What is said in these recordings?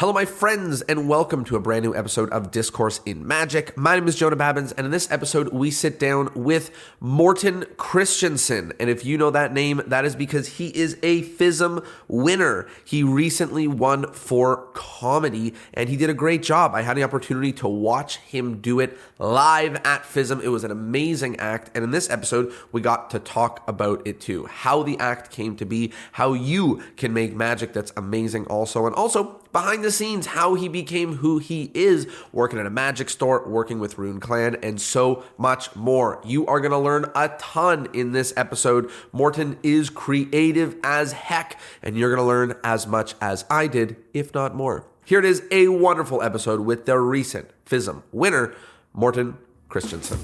Hello, my friends, and welcome to a brand new episode of Discourse in Magic. My name is Jonah Babbins, and in this episode, we sit down with Mortenn Christiansen. And if you know that name, that is because he is a FISM winner. He recently won for comedy, and he did a great job. I had the opportunity to watch him do it live at FISM. It was an amazing act, and in this episode, we got to talk about it too. How the act came to be, how you can make magic that's amazing also, and also behind the scenes, how he became who he is, working at a magic store, working with Rune Clan, and so much more. You are going to learn a ton in this episode. Mortenn is creative as heck, and you're going to learn as much as I did, if not more. Here it is, a wonderful episode with the recent FISM winner, Mortenn Christiansen.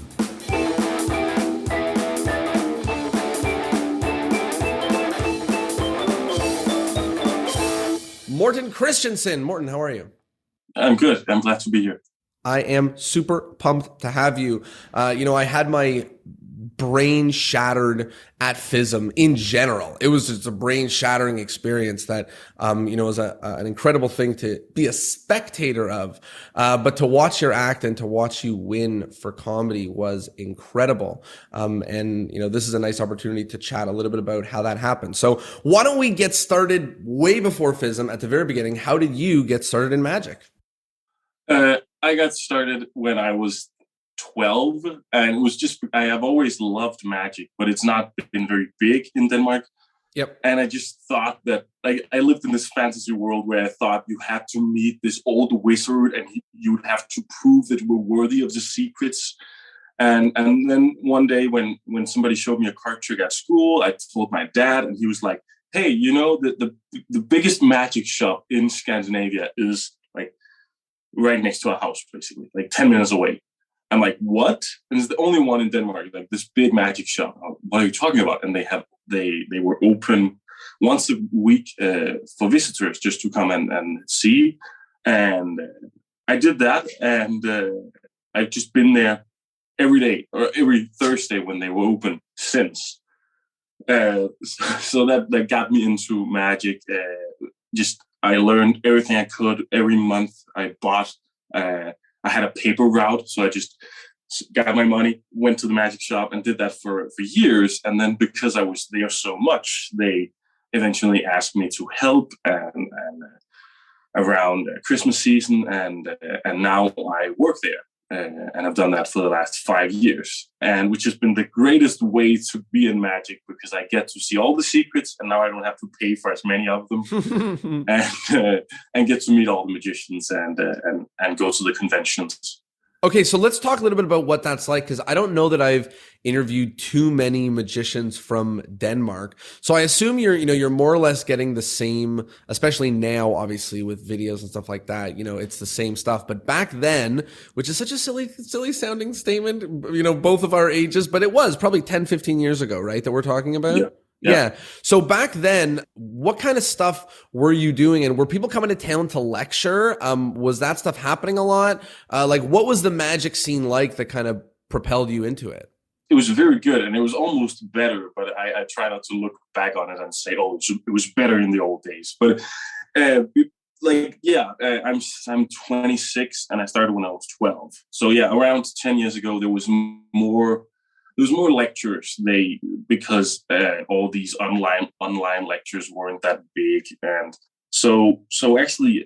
Mortenn Christiansen. Mortenn, how are you? I'm good. I'm glad to be here. I am super pumped to have you. I had my brain shattered at FISM in general. It was just a brain shattering experience that, was an incredible thing to be a spectator of. But to watch your act and to watch you win for comedy was incredible. This is a nice opportunity to chat a little bit about how that happened. So why don't we get started way before FISM at the very beginning? How did you get started in magic? I got started when I was 12, and it was just, I have always loved magic, but it's not been very big in Denmark. Yep. And I just thought that I lived in this fantasy world where I thought you had to meet this old wizard and you would have to prove that you were worthy of the secrets. And then one day when somebody showed me a card trick at school, I told my dad, and he was like, hey, the biggest magic shop in Scandinavia is like right next to our house, basically, like 10 minutes away. I'm like, what? And it's the only one in Denmark, like this big magic shop. What are you talking about? And they were open once a week for visitors just to come and see. And I did that, and I've just been there every day or every Thursday when they were open since. So that got me into magic. I learned everything I could every month. I bought. I had a paper route, so I just got my money, went to the magic shop, and did that for years. And then because I was there so much, they eventually asked me to help and around Christmas season, and now I work there. And I've done that for the last 5 years, and which has been the greatest way to be in magic because I get to see all the secrets, and now I don't have to pay for as many of them, and get to meet all the magicians and go to the conventions. Okay, so let's talk a little bit about what that's like, because I don't know that I've interviewed too many magicians from Denmark. So I assume you're more or less getting the same, especially now, obviously, with videos and stuff like that. It's the same stuff. But back then, which is such a silly sounding statement, both of our ages, but it was probably 10, 15 years ago, right, that we're talking about? Yeah. So back then, what kind of stuff were you doing? And were people coming to town to lecture? Was that stuff happening a lot? What was the magic scene like that kind of propelled you into it? It was very good, and it was almost better, but I try not to look back on it and say, oh, it was better in the old days. But I'm 26, and I started when I was 12. So yeah, around 10 years ago, there was more lectures. Because all these online lectures weren't that big, and so actually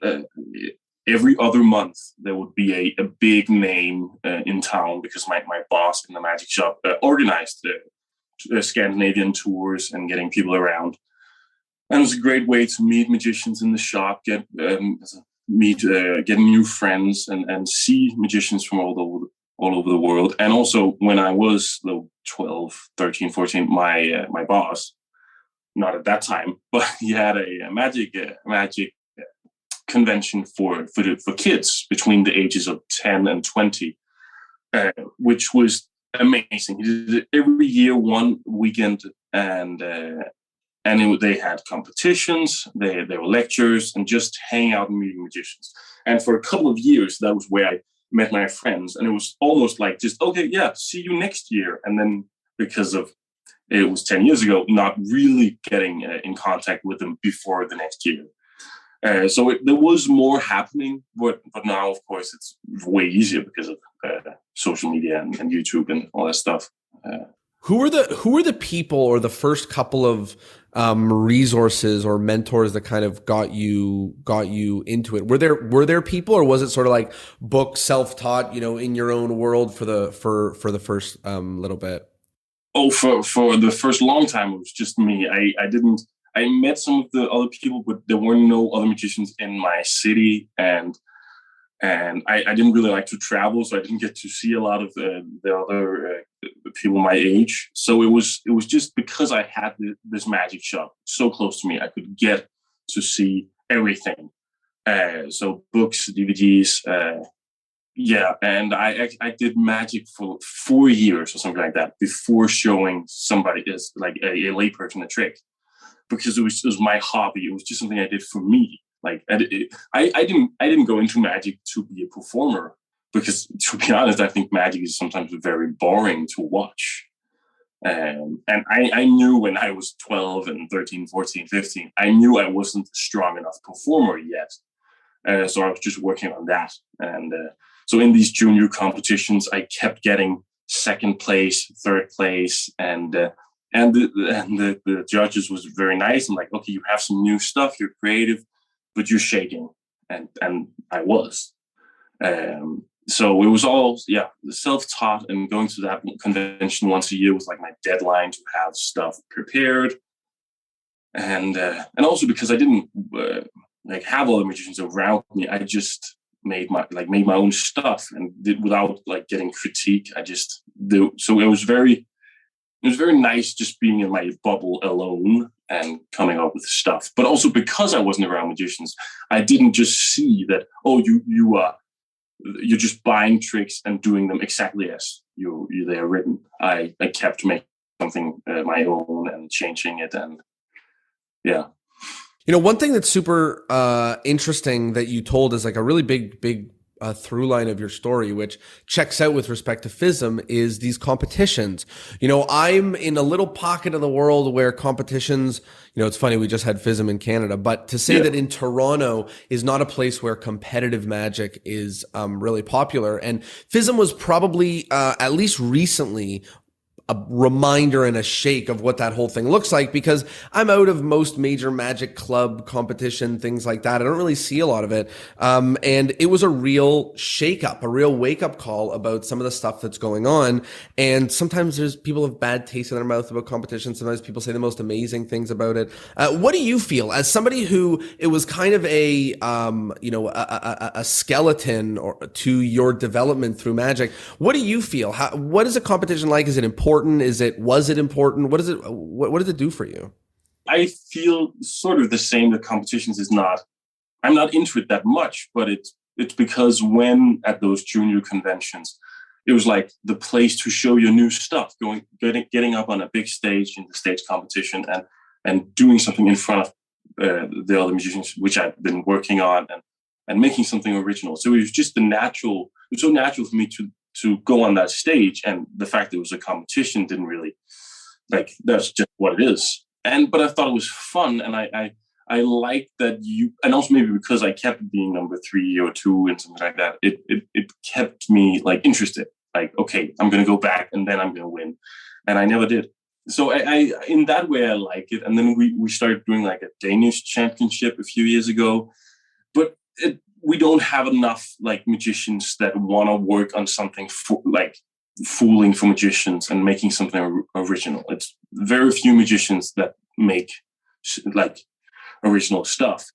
every other month there would be a big name in town, because my boss in the magic shop organized Scandinavian tours and getting people around, and it was a great way to meet magicians in the shop, get new friends, and see magicians from all over the world. And also when I was 12, 13, 14, my boss, not at that time, but he had a magic convention for kids between the ages of 10 and 20, which was amazing. He did it every year, one weekend, and they had competitions, they were lectures, and just hanging out and meeting magicians. And for a couple of years, that was where I met my friends, and it was almost like just, okay, yeah, see you next year. And then because of it was 10 years ago, not really getting in contact with them before the next year. There was more happening, but now, of course, it's way easier because of social media and YouTube and all that stuff. Who are the people or the first couple of resources or mentors that kind of got you into it? Were there people, or was it sort of like book, self-taught, in your own world for the first little bit? Oh, for the first long time, it was just me. I met some of the other people, but there were no other magicians in my city, and I didn't really like to travel, so I didn't get to see a lot of the other people my age. So it was just because I had this magic shop so close to me, I could get to see everything. So books, DVDs, and I did magic for 4 years or something like that before showing somebody as like a layperson a trick, because it was my hobby. It was just something I did for me. Like I didn't go into magic to be a performer, because to be honest, I think magic is sometimes very boring to watch. And I knew when I was 12 and 13, 14, 15, I knew I wasn't a strong enough performer yet. So I was just working on that. And so in these junior competitions, I kept getting second place, third place, and the judges was very nice. I'm like, okay, you have some new stuff, you're creative, but you're shaking. And I was. So it was all, self-taught, and going to that convention once a year was like my deadline to have stuff prepared. And also because I didn't have other magicians around me, I just made my own stuff and did without like getting critique. I just do. So it was very nice just being in my bubble alone and coming up with stuff. But also because I wasn't around magicians, I didn't just see that, oh, you're just buying tricks and doing them exactly as they're written. I kept making something my own and changing it, and yeah. One thing that's super interesting that you told is like a really big through line of your story, which checks out with respect to FISM, is these competitions. I'm in a little pocket of the world where competitions, it's funny, we just had FISM in Canada, but to say that in Toronto is not a place where competitive magic is really popular. And FISM was probably, at least recently, a reminder and a shake of what that whole thing looks like, because I'm out of most major magic club competition, things like that. I don't really see a lot of it. And it was a real shake up, a real wake up call about some of the stuff that's going on. And sometimes there's people have bad taste in their mouth about competition. Sometimes people say the most amazing things about it. What do you feel as somebody who it was kind of a skeleton to your development through magic? What do you feel? What is a competition like? Is it important? Was it important? What does it do for you? I feel sort of the same. The competitions I'm not into it that much, but it's because when at those junior conventions, it was like the place to show your new stuff, getting up on a big stage in the stage competition and doing something in front of the other musicians, which I've been working on, and making something original. So it was just it was so natural for me to go on that stage, and the fact that it was a competition didn't really, that's just what it is. But I thought it was fun, and I liked that and also maybe because I kept being number 3 or 2 and something like that, it kept me interested. Like, okay, I'm going to go back and then I'm going to win. And I never did. So I in that way, I like it. And then we started doing a Danish championship a few years ago, but we don't have enough magicians that want to work on something fooling for magicians and making something original. It's very few magicians that make original stuff.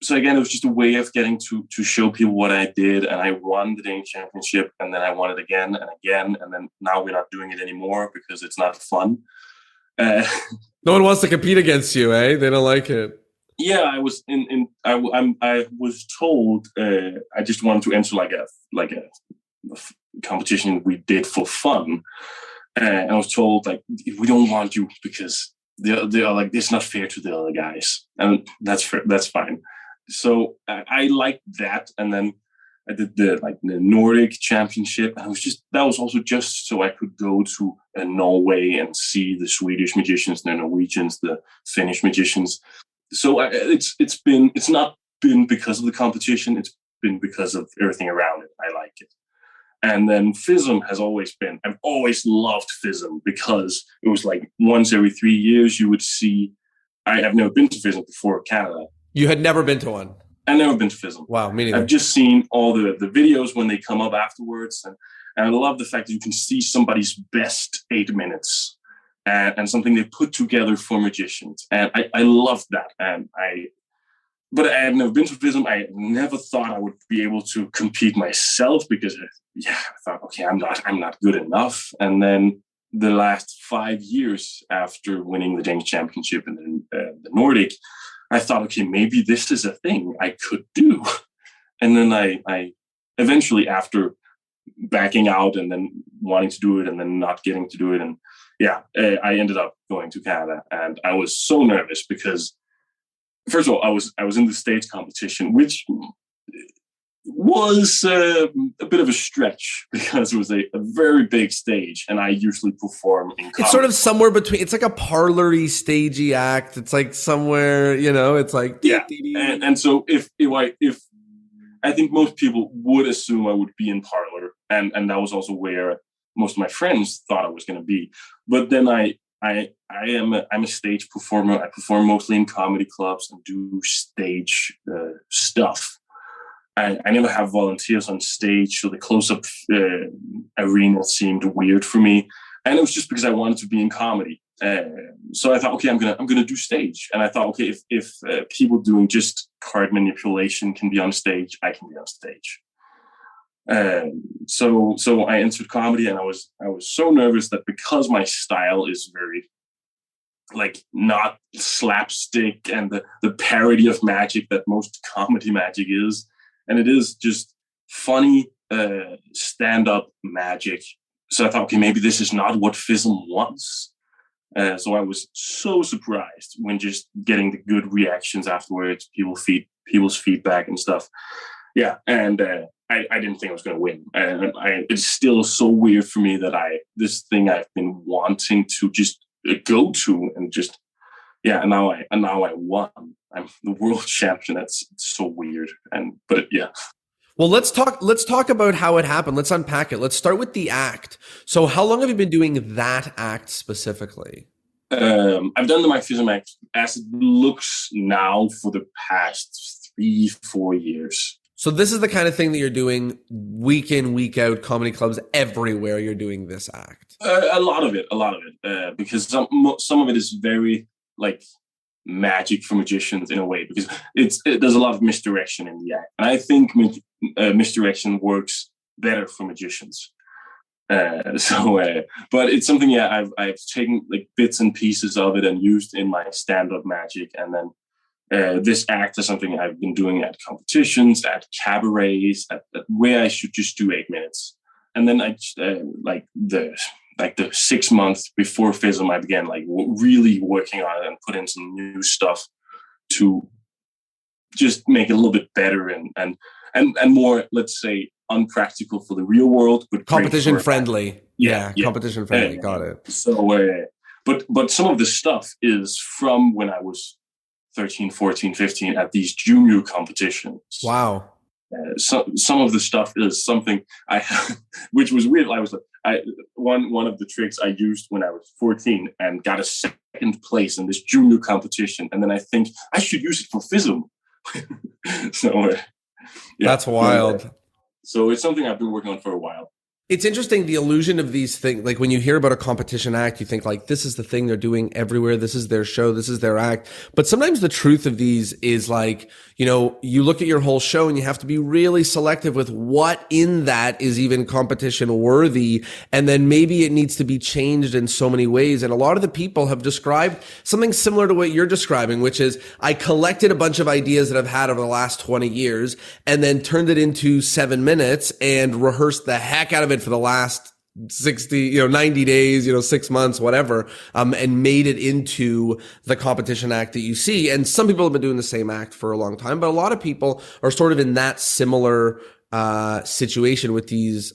So again, it was just a way of getting to show people what I did, and I won the Danish championship, and then I won it again and again, and then now we're not doing it anymore because it's not fun. No one wants to compete against you, eh? They don't like it. Yeah, I was I was told I just wanted to enter a competition we did for fun, and I was told we don't want you because they are it's not fair to the other guys, and that's fair, that's fine. So I liked that, and then I did the Nordic championship, and that was also just so I could go to Norway and see the Swedish magicians, the Norwegians, the Finnish magicians. So it's not been because of the competition. It's been because of everything around it. I like it. And then FISM has always been, I've always loved FISM because it was like once every 3 years you would see, I have never been to FISM before Canada. You had never been to one? I've never been to FISM. Wow, me neither. I've just seen all the videos when they come up afterwards. And I love the fact that you can see somebody's best 8 minutes and something they put together for magicians. And I love that. But I have never been to FISM. I never thought I would be able to compete myself because, I thought, okay, I'm not good enough. And then the last 5 years after winning the Danish championship and the Nordic, I thought, okay, maybe this is a thing I could do. And then I eventually, after backing out and then wanting to do it and then not getting to do it, and I ended up going to Canada. And I was so nervous because, first of all, I was in the stage competition, which was a bit of a stretch because it was a very big stage, and I usually perform in comedy. It's sort of somewhere between. It's like a parlor-y, stagey act. It's like somewhere, it's like And so if I think most people would assume I would be in parlor, and that was also where most of my friends thought I was going to be. But then I'm a stage performer. I perform mostly in comedy clubs and do stage stuff. I never have volunteers on stage, so the close-up arena seemed weird for me, and it was just because I wanted to be in comedy. So I thought, okay, I'm gonna do stage, and I thought, okay, if people doing just card manipulation can be on stage, I can be on stage. So I entered comedy, and I was so nervous that because my style is very not slapstick and the parody of magic that most comedy magic is. And it is just funny stand-up magic. So I thought, okay, maybe this is not what FISM wants. So I was so surprised when just getting the good reactions afterwards, people's feedback and stuff. Yeah, and I didn't think I was going to win. And it's still so weird for me that this thing I've been wanting to just go to and just, and now I won. I'm the world champion. That's so weird. But Well, let's talk about how it happened. Let's unpack it. Let's start with the act. So how long have you been doing that act specifically? I've done my FISM act as it looks now for the past 3-4 years. So this is the kind of thing that you're doing week in, week out, comedy clubs everywhere. You're doing this act. A lot of it, because some of it is very magic for magicians in a way, because there's a lot of misdirection in the act, and I think misdirection works better for magicians. But it's something I've taken bits and pieces of it and used in my stand-up magic, and then this act is something I've been doing at competitions, at cabarets, at where I should just do 8 minutes, and then I the 6 months before FISM, I began really working on it and put in some new stuff to just make it a little bit better and more, let's say, unpractical for the real world, but competition friendly. Yeah, competition friendly. Got it. So, but some of the stuff is from when I was 13, 14, 15 at these junior competitions. Wow. Some of the stuff is something which was weird. One of the tricks I used when I was 14 and got a second place in this junior competition, and then I think I should use it for FISM. So that's wild. So it's something I've been working on for a while. It's interesting, the illusion of these things. Like when you hear about a competition act, you think this is the thing they're doing everywhere. This is their show. This is their act. But sometimes the truth of these is you look at your whole show and you have to be really selective with what in that is even competition worthy. And then maybe it needs to be changed in so many ways. And a lot of the people have described something similar to what you're describing, which is I collected a bunch of ideas that I've had over the last 20 years and then turned it into 7 minutes and rehearsed the heck out of it for the last 60, 90 days, 6 months, whatever, and made it into the competition act that you see. And some people have been doing the same act for a long time, but a lot of people are sort of in that similar situation with these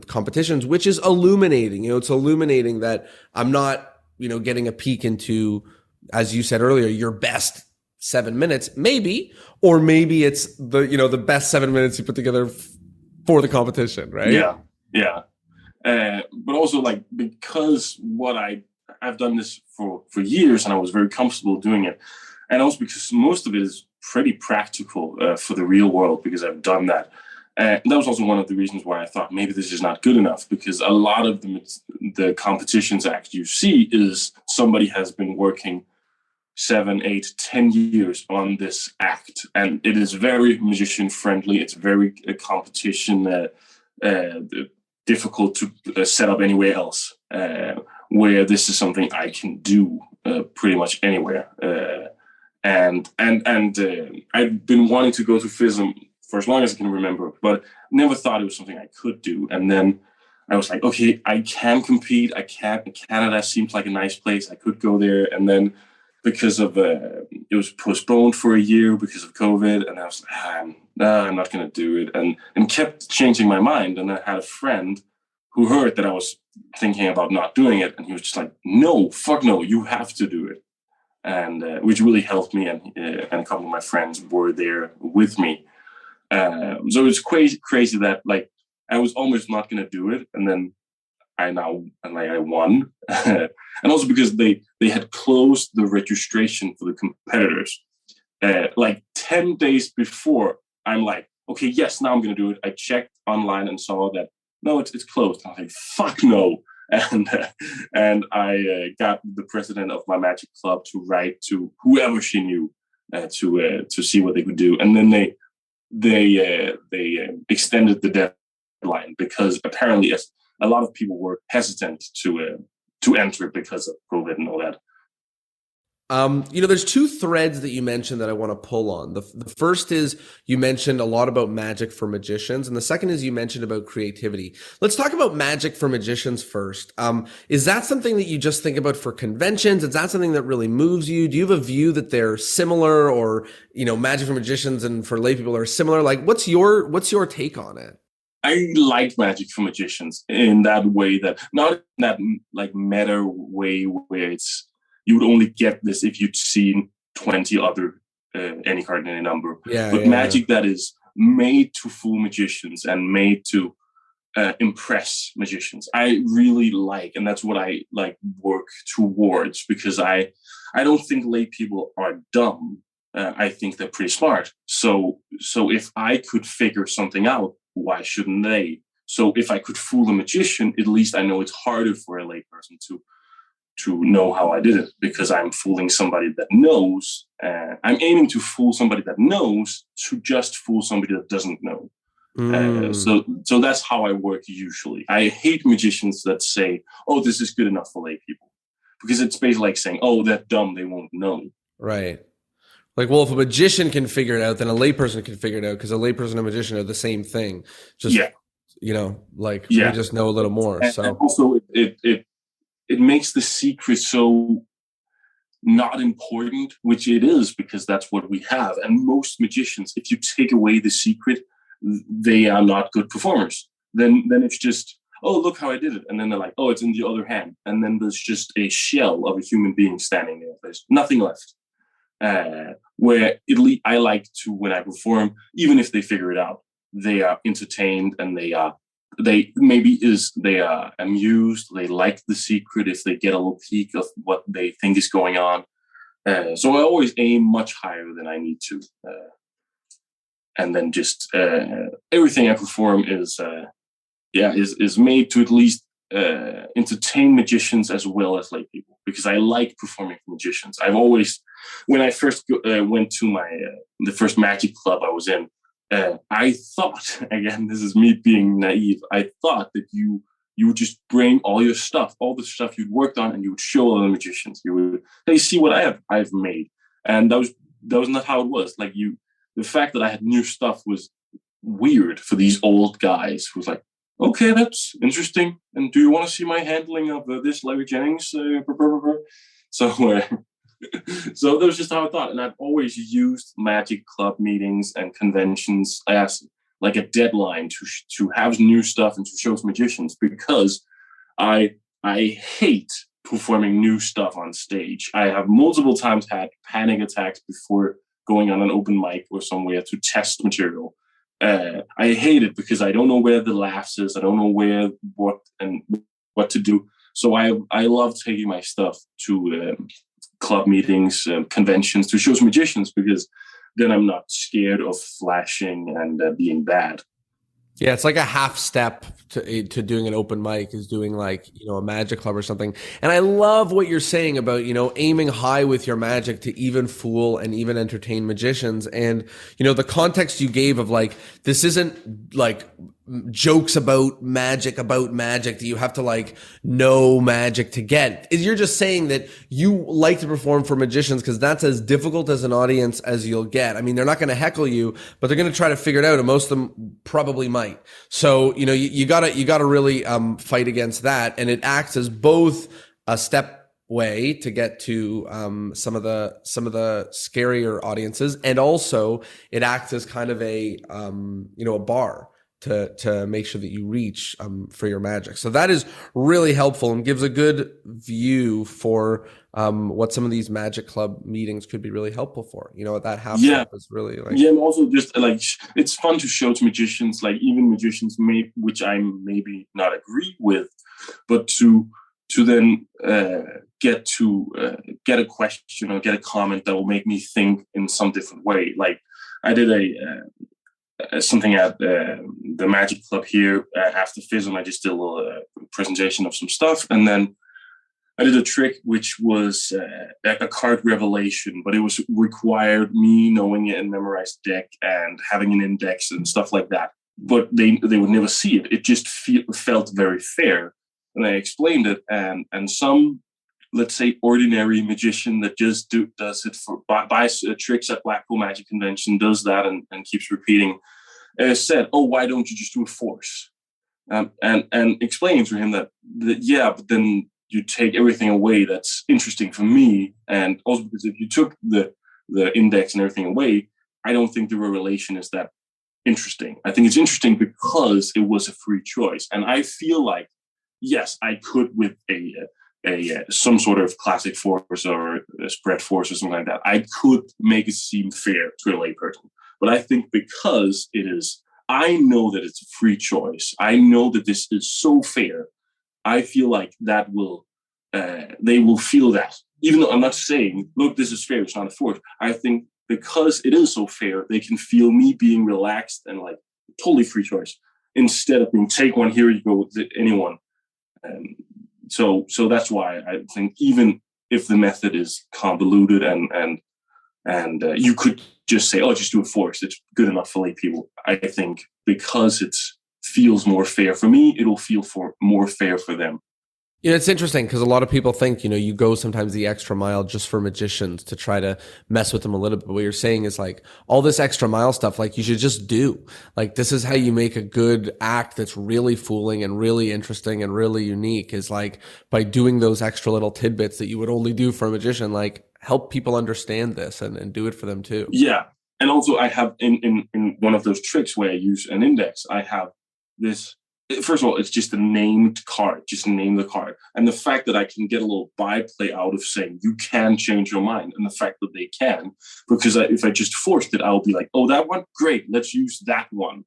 competitions, which is illuminating. It's illuminating that I'm not, getting a peek into, as you said earlier, your best 7 minutes, maybe, or maybe it's the best 7 minutes you put together for the competition, right? Yeah. But also, like, because I've done this for years, and I was very comfortable doing it, and also because most of it is pretty practical for the real world, because I've done that. And that was also one of the reasons why I thought maybe this is not good enough, because a lot of the competitions act you see is somebody has been working 7, 8, 10 years on this act, and it is very magician friendly. It's very competition difficult to set up anywhere else. Where this is something I can do pretty much anywhere. And I've been wanting to go to FISM for as long as I can remember, but never thought it was something I could do. And then I was like, okay, I can compete. I can. Canada seems like a nice place. I could go there. And then because of it was postponed for a year because of COVID, and I was like, I'm not going to do it, and kept changing my mind. And I had a friend who heard that I was thinking about not doing it, and he was just like, no, fuck no, you have to do it. And which really helped me, and a couple of my friends were there with me. So it's crazy that, like, I was almost not going to do it, and then I won. And also because they had closed the registration for the competitors like 10 days before. I'm like, okay, yes, now I'm going to do it. I checked online and saw that no, it's closed. I was like, fuck no. And I got the president of my magic club to write to whoever she knew to see what they could do, and then they extended the deadline, because apparently a lot of people were hesitant to enter because of COVID and all that. There's two threads that you mentioned that I want to pull on. The first is you mentioned a lot about magic for magicians, and the second is you mentioned about creativity. Let's talk about magic for magicians first. Is that something that you just think about for conventions? Is that something that really moves you? Do you have a view that they're similar, or magic for magicians and for lay people are similar? Like, what's your take on it? I like magic for magicians in that way, that not in that like meta way where it's you would only get this if you'd seen 20 other any card in any number. But magic that is made to fool magicians and made to impress magicians, I really like, and that's what I like work towards, because I don't think lay people are dumb. I think they're pretty smart. So if I could figure something out, why shouldn't they? So if I could fool a magician, at least I know it's harder for a layperson to know how I did it, because I'm fooling somebody that knows. I'm aiming to fool somebody that knows to just fool somebody that doesn't know. So that's how I work usually. I hate magicians that say, "Oh, this is good enough for lay people," because it's basically like saying, "Oh, they're dumb, they won't know." Right. Like, well, if a magician can figure it out, then a layperson can figure it out, because a layperson and a magician are the same thing. Just, we just know a little more. And also, it makes the secret so not important, which it is, because that's what we have. And most magicians, if you take away the secret, they are not good performers. Then it's just, oh, look how I did it. And then they're like, oh, it's in the other hand. And then there's just a shell of a human being standing there. There's nothing left. Where I like to, when I perform, even if they figure it out, they are entertained, and they are amused. They like the secret if they get a little peek of what they think is going on. So I always aim much higher than I need to. And then just everything I perform is made to at least entertain magicians as well as lay people, because I like performing for magicians. I've always, when I first went to the first magic club I was in, I thought, again, this is me being naive, I thought that you would just bring all the stuff you'd worked on, and you would show other magicians. You would, hey, see what I've made. And that was not how it was. Like, the fact that I had new stuff was weird for these old guys who was like, okay, that's interesting. And do you want to see my handling of this Larry Jennings? So that was just how I thought. And I've always used magic club meetings and conventions as like a deadline to have new stuff and to show to magicians, because I hate performing new stuff on stage. I have multiple times had panic attacks before going on an open mic or somewhere to test material. I hate it because I don't know where the laughs is. I don't know what to do. So I love taking my stuff to club meetings, conventions, to shows magicians, because then I'm not scared of flashing and being bad. Yeah, it's like a half step to doing an open mic is doing like, a magic club or something. And I love what you're saying about, aiming high with your magic to even fool and even entertain magicians. And, the context you gave of like, this isn't like jokes about magic that you have to like know magic to get. You're just saying that you like to perform for magicians because that's as difficult as an audience as you'll get. I mean, they're not going to heckle you, but they're going to try to figure it out, and most of them probably might. So, you gotta really fight against that, and it acts as both a step way to get to some of the scarier audiences, and also it acts as kind of a bar to make sure that you reach for your magic. So that is really helpful and gives a good view for what some of these magic club meetings could be really helpful for. That half step is really like... Yeah, and also just like, it's fun to show to magicians, like even magicians which I maybe not agree with, but to then get a question or get a comment that will make me think in some different way. Like I did something at the Magic Club here after FISM. I just did a little presentation of some stuff, and then I did a trick which was a card revelation, but it was required me knowing it and memorized deck and having an index and stuff like that. But they would never see it. It just felt very fair, and I explained it, and some, let's say, ordinary magician that just does it for buys tricks at Blackpool Magic Convention, does that and keeps repeating, said, "Oh, why don't you just do a force?" And explaining to him that yeah, but then you take everything away that's interesting for me, and also because if you took the index and everything away, I don't think the relation is that interesting. I think it's interesting because it was a free choice, and I feel like yes, I could with some sort of classic force or a spread force or something like that, I could make it seem fair to a layperson. But I think because I know that it's a free choice, I know that this is so fair, I feel like that they will feel that. Even though I'm not saying, look, this is fair, it's not a force. I think because it is so fair, they can feel me being relaxed and like totally free choice, instead of being, take one, here you go with anyone. So that's why I think even if the method is convoluted and you could just say, oh, just do a force, it's good enough for lay people. I think because it feels more fair for me, it'll feel more fair for them. It's interesting because a lot of people think, you go sometimes the extra mile just for magicians to try to mess with them a little bit. But what you're saying is like all this extra mile stuff, like you should just do. Like this is how you make a good act that's really fooling and really interesting and really unique, is like by doing those extra little tidbits that you would only do for a magician, like help people understand this and do it for them too. Yeah. And also I have in one of those tricks where I use an index, I have this. First of all, it's just a named card. Just name the card. And the fact that I can get a little byplay out of saying you can change your mind, and the fact that they can, because if I just forced it, I'll be like, oh, that one? Great, let's use that one.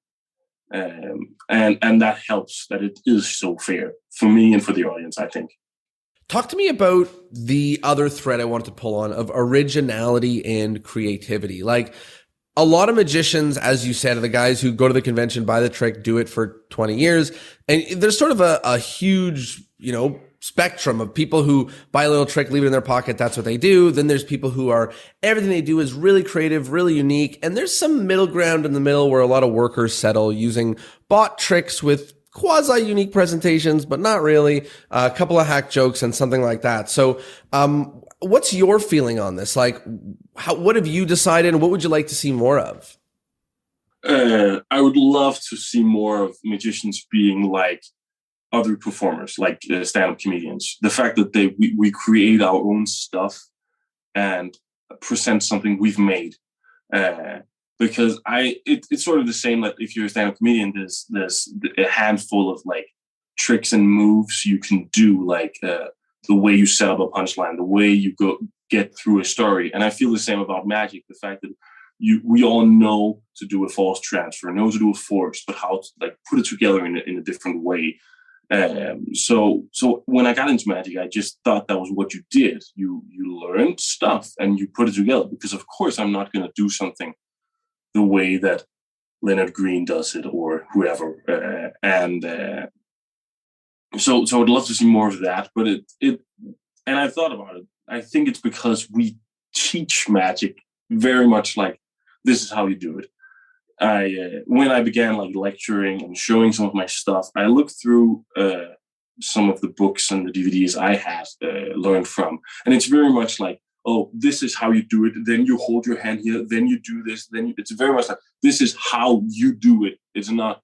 And that helps, that it is so fair for me and for the audience, I think. Talk to me about the other thread I wanted to pull on of originality and creativity. Like, a lot of magicians, as you said, are the guys who go to the convention, buy the trick, do it for 20 years. And there's sort of a huge, spectrum of people who buy a little trick, leave it in their pocket. That's what they do. Then there's people who are, everything they do is really creative, really unique. And there's some middle ground in the middle where a lot of workers settle using bought tricks with quasi-unique presentations, but not really, a couple of hack jokes and something like that. So, what's your feeling on this? Like, what have you decided, and what would you like to see more of? I would love to see more of magicians being like other performers, like stand-up comedians. The fact that we create our own stuff and present something we've made. Because it's sort of the same that if you're a stand-up comedian, there's a handful of like tricks and moves you can do, like the way you set up a punchline, the way you get through a story. And I feel the same about magic. The fact that we all know to do a false transfer, know to do a force, but how to like put it together in a different way. So when I got into magic, I just thought that was what you did. You learned stuff and you put it together, because of course I'm not going to do something the way that Leonard Green does it or whoever. So I'd love to see more of that, but and I've thought about it. I think it's because we teach magic very much like this is how you do it. When I began like lecturing and showing some of my stuff, I looked through some of the books and the DVDs I had learned from, and it's very much like, oh, this is how you do it. Then you hold your hand here. Then you do this. It's very much like this is how you do it. It's not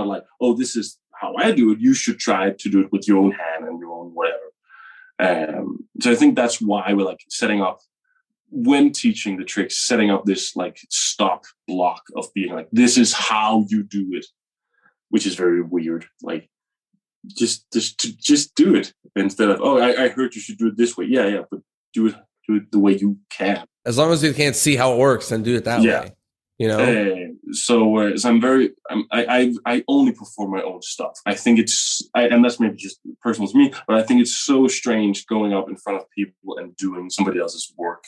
like, oh, this is how I do it. You should try to do it with your own hand and your own whatever. So I think that's why we're like setting up, when teaching the tricks, setting up this like stop block of being like, this is how you do it, which is very weird. Like just do it instead of, oh, I heard you should do it this way. Yeah, but do it the way you can. As long as you can't see how it works, then do it that way. You know. So I only perform my own stuff. I think and that's maybe just personal to me, but I think it's so strange going up in front of people and doing somebody else's work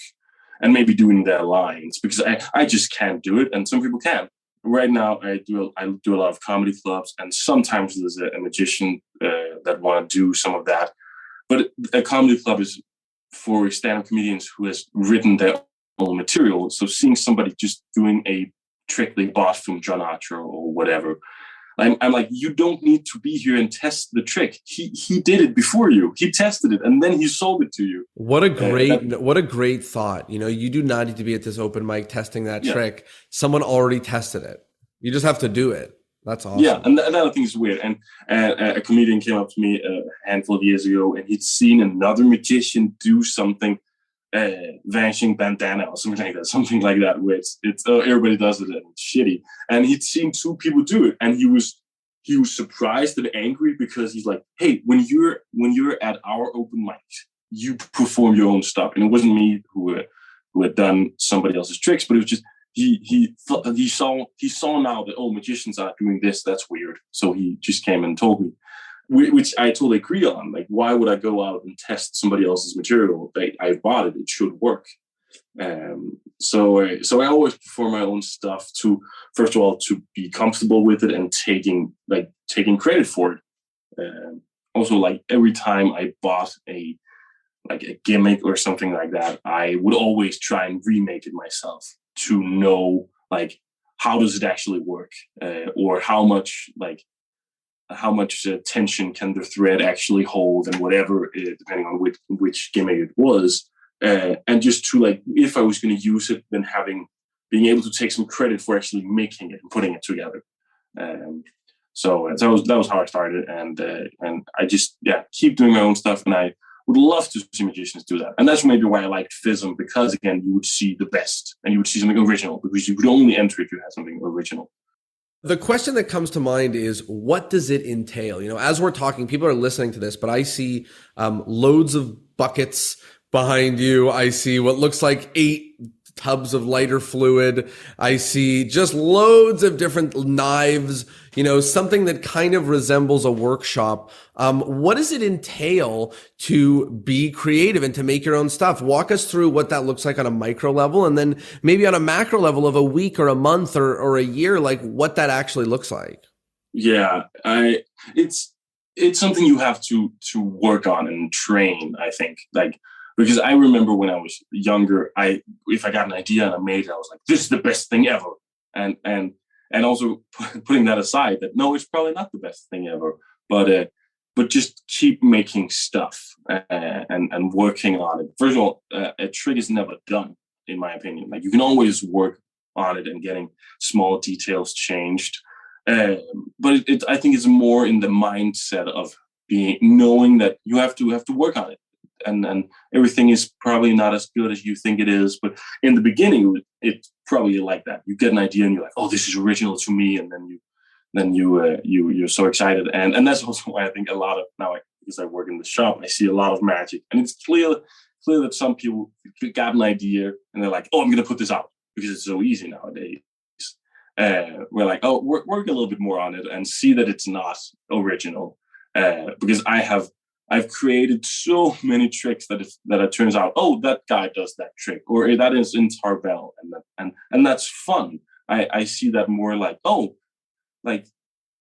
and maybe doing their lines, because I just can't do it, and some people can. Right now, I do a lot of comedy clubs, and sometimes there's a magician that want to do some of that. But a comedy club is for stand-up comedians who has written their own material. So seeing somebody just doing a trick they bought from Jonah or whatever, I'm like, you don't need to be here and test the trick. He did it before you. He tested it and then he sold it to you. What a great thought. You know, you do not need to be at this open mic testing that trick. Someone already tested it. You just have to do it. That's awesome. Yeah, and that I think is weird. And a comedian came up to me a handful of years ago, and he'd seen another magician do something, vanishing bandana or something like that, where it's everybody does it and it's shitty. And he'd seen two people do it, and he was surprised and angry, because he's like, hey, when you're at our open mic, you perform your own stuff. And it wasn't me who had done somebody else's tricks, but it was just he saw now that, oh, magicians are doing this, that's weird. So he just came and told me, which I totally agree on. Like, why would I go out and test somebody else's material? I bought it; it should work. So I always perform my own stuff to, first of all, to be comfortable with it and taking credit for it. Also, like every time I bought a gimmick or something like that, I would always try and remake it myself to know, like, how does it actually work, or how much tension can the thread actually hold, and whatever, depending on which gimmick it was, and just to, like, if I was going to use it, then being able to take some credit for actually making it and putting it together. So that was how I started, and I just keep doing my own stuff, and I would love to see magicians do that. And that's maybe why I liked FISM, because again, you would see the best and you would see something original, because you could only enter if you had something original. The question that comes to mind is, what does it entail? You know, as we're talking, people are listening to this, but I see loads of buckets behind you. I see what looks like 8 tubs of lighter fluid. I see just loads of different knives, you know, something that kind of resembles a workshop. What does it entail to be creative and to make your own stuff? Walk us through what that looks like on a micro level, and then maybe on a macro level of a week or a month or a year, like what that actually looks like. Yeah, it's something you have to work on and train, I think. Like, because I remember when I was younger, if I got an idea and I made it, I was like, this is the best thing ever. And also putting that aside, that no, it's probably not the best thing ever, but just keep making stuff and working on it. First of all, a trick is never done, in my opinion. Like, you can always work on it and getting small details changed. But I think it's more in the mindset of knowing that you have to work on it. And everything is probably not as good as you think it is, but in the beginning it's probably like that. You get an idea and you're like, oh, this is original to me, and then you're so excited, and that's also why I think a lot of now because I work in the shop. I see a lot of magic, and it's clear that some people got an idea and they're like, "Oh, I'm going to put this out because it's so easy nowadays." We're like, "Oh, work a little bit more on it and see that it's not original," because I've created so many tricks that it turns out, oh, that guy does that trick, or that is in Tarbell, and that's fun. I see that more like, oh, like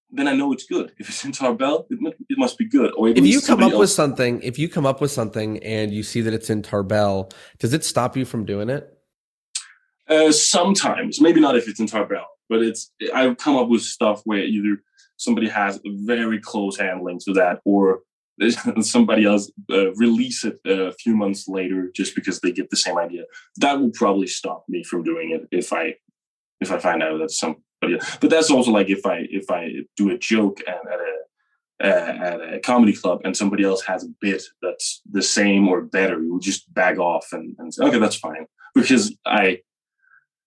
then I know it's good. If it's in Tarbell, it must be good. Or if you come up with something and you see that it's in Tarbell, does it stop you from doing it? Sometimes, maybe not if it's in Tarbell, but I've come up with stuff where either somebody has very close handling to that, or somebody else release it a few months later just because they get the same idea. That will probably stop me from doing it if I find out that somebody else. But that's also like if I do a joke at a comedy club and somebody else has a bit that's the same or better, you will just bag off and say, okay, that's fine, because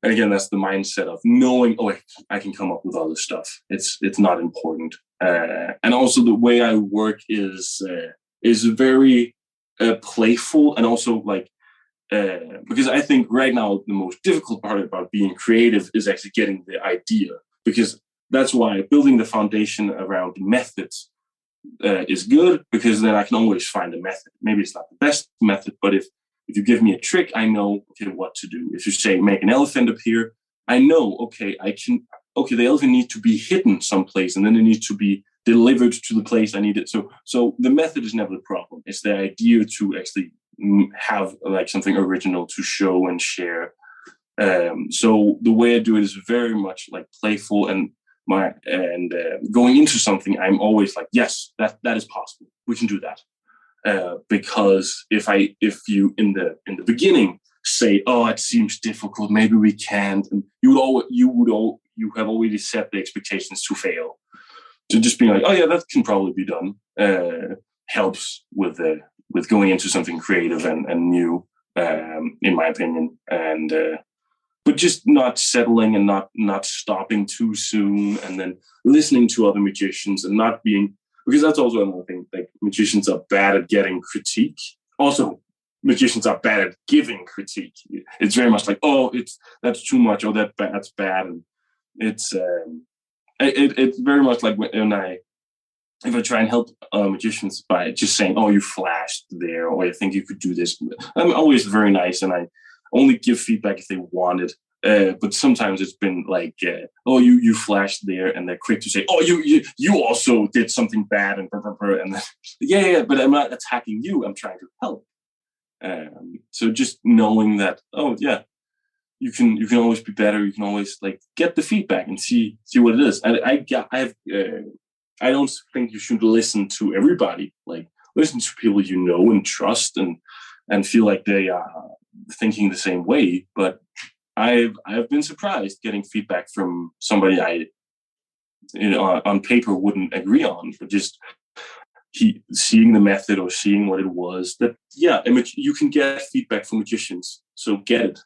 and again, that's the mindset of knowing, oh, I can come up with other stuff. It's not important. And also the way I work is very playful, and also like, because I think right now the most difficult part about being creative is actually getting the idea, because that's why building the foundation around methods is good, because then I can always find a method. Maybe it's not the best method, but if you give me a trick, I know, okay, what to do. If you say make an elephant appear, I know, okay, the elephant needs to be hidden someplace, and then it needs to be delivered to the place I need it. So the method is never the problem. It's the idea to actually have like something original to show and share. So the way I do it is very much like playful, and going into something, I'm always like, yes, that is possible. We can do that. Because if you in the beginning say, oh, it seems difficult, maybe we can't, and you have already set the expectations to fail. So just being like, oh yeah, that can probably be done, helps with going into something creative and new, in my opinion. And but just not settling and not stopping too soon, and then listening to other magicians and not being. Because that's also another thing. Like, magicians are bad at getting critique. Also, magicians are bad at giving critique. It's very much like, oh, that's too much, or that's bad, and it's very much like if I try and help magicians by just saying, oh, you flashed there, or I think you could do this. I'm always very nice, and I only give feedback if they want it. But sometimes it's been like, oh, you flashed there, and they're quick to say, oh, you also did something bad, and blah, blah, blah, and then, yeah, but I'm not attacking you. I'm trying to help. So just knowing that, oh yeah, you can always be better. You can always like get the feedback and see what it is. And I don't think you should listen to everybody. Like, listen to people you know and trust, and feel like they are thinking the same way. But I've been surprised getting feedback from somebody I, on paper wouldn't agree on, but just seeing the method or seeing what it was. That you can get feedback from magicians, so get it.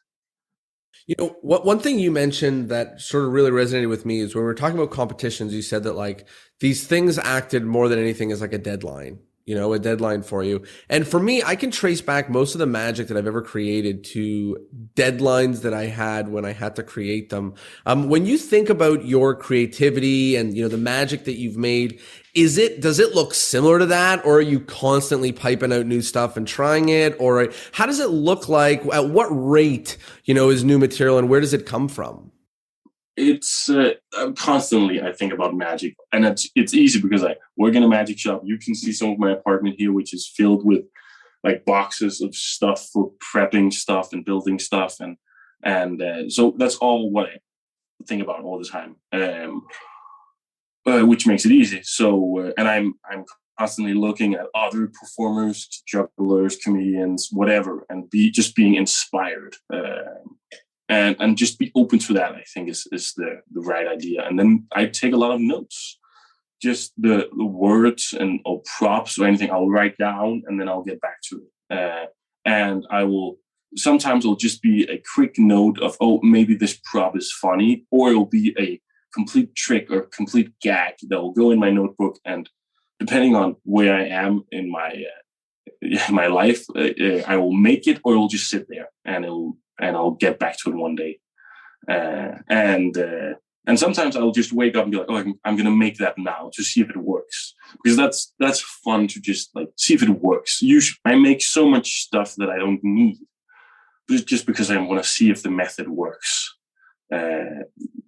One thing you mentioned that sort of really resonated with me is when we were talking about competitions, you said that like these things acted more than anything as like a deadline. A deadline for you. And for me, I can trace back most of the magic that I've ever created to deadlines that I had when I had to create them. When you think about your creativity and, the magic that you've made, does it look similar to that? Or are you constantly piping out new stuff and trying it? Or how does it look like? At what rate, is new material, and where does it come from? It's constantly I think about magic, and it's easy because I work in a magic shop. You can see some of my apartment here, which is filled with like boxes of stuff for prepping stuff and building stuff, and so that's all what I think about all the time, which makes it easy. So and I'm constantly looking at other performers, jugglers, comedians, whatever, and being inspired. And just be open to that, I think, is the right idea. And then I take a lot of notes, just the words or props or anything I'll write down, and then I'll get back to it. And sometimes it'll just be a quick note of, oh, maybe this prop is funny, or it'll be a complete trick or complete gag that will go in my notebook, and depending on where I am in my life, I will make it, or it'll just sit there, and I'll get back to it one day. And sometimes I'll just wake up and be like, oh, I'm going to make that now to see if it works, because that's fun to just like see if it works. Usually, I make so much stuff that I don't need, just because I want to see if the method works.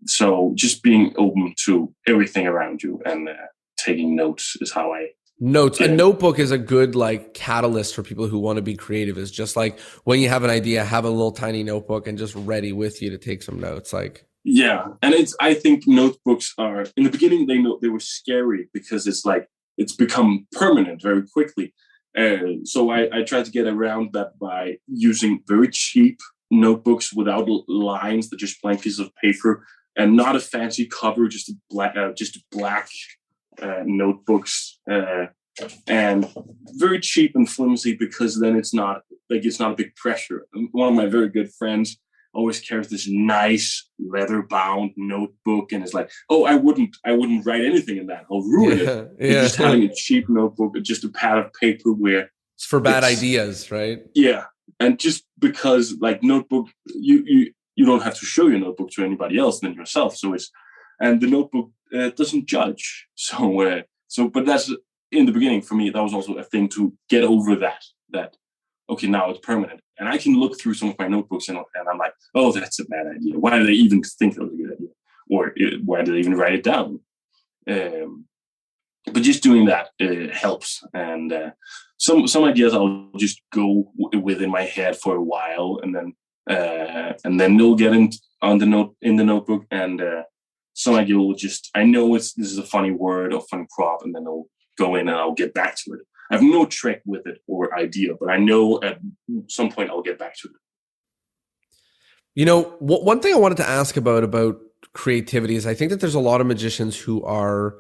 So just being open to everything around you and taking notes is how I. Notes. A notebook is a good like catalyst for people who want to be creative. Is just like when you have an idea, have a little tiny notebook and just ready with you to take some notes. Like, yeah. And I think notebooks are, in the beginning, they were scary because it's become permanent very quickly. So I tried to get around that by using very cheap notebooks without lines, that just blank pieces of paper, and not a fancy cover, just black notebooks, and very cheap and flimsy, because then it's not a big pressure. One of my very good friends always carries this nice leather bound notebook, and it's like, oh, I wouldn't write anything in that, I'll ruin it. Yeah. Just having a cheap notebook, just a pad of paper where it's for bad ideas, right? Yeah. And just because like notebook, you don't have to show your notebook to anybody else than yourself. And the notebook doesn't judge. But that's, in the beginning for me, that was also a thing to get over that, okay, now it's permanent. And I can look through some of my notebooks and I'm like, oh, that's a bad idea. Why did they even think that was a good idea? Or why did they even write it down? But just doing that helps. And some ideas I'll just go with in my head for a while, and then they'll get in the notebook, and some idea will just, I know this is a funny word or funny prop, and then I'll go in and I'll get back to it. I have no trick with it or idea, but I know at some point I'll get back to it. You know, one thing I wanted to ask about creativity is I think that there's a lot of magicians who are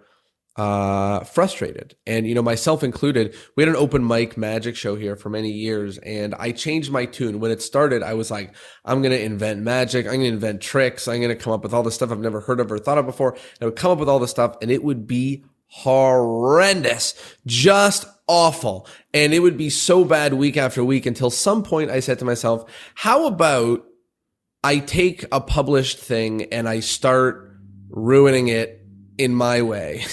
frustrated, and you know, myself included. We had an open mic magic show here for many years, and I changed my tune. When it started, I was like, I'm going to invent magic, I'm going to invent tricks, I'm going to come up with all the stuff I've never heard of or thought of before, and I would come up with all the stuff, and it would be horrendous, just awful, and it would be so bad week after week, until some point I said to myself, how about I take a published thing and I start ruining it in my way,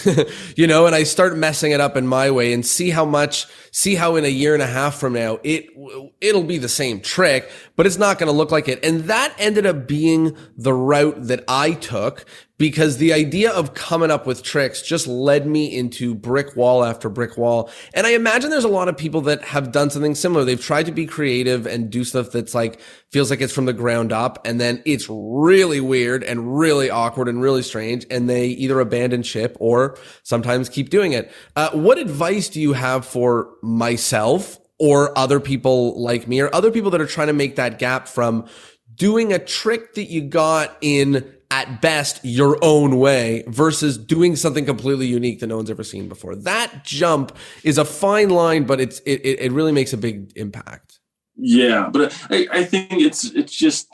you know, and I start messing it up in my way, and see how in a year and a half from now, it'll be the same trick, but it's not going to look like it. And that ended up being the route that I took, because the idea of coming up with tricks just led me into brick wall after brick wall. And I imagine there's a lot of people that have done something similar. They've tried to be creative and do stuff that's like, feels like it's from the ground up, and then it's really weird and really awkward and really strange, and they either abandon ship or sometimes keep doing it. What advice do you have for myself or other people like me, or other people that are trying to make that gap from doing a trick that you got in, at best, your own way, versus doing something completely unique that no one's ever seen before? That jump is a fine line, but it really makes a big impact. Yeah, but I think it's just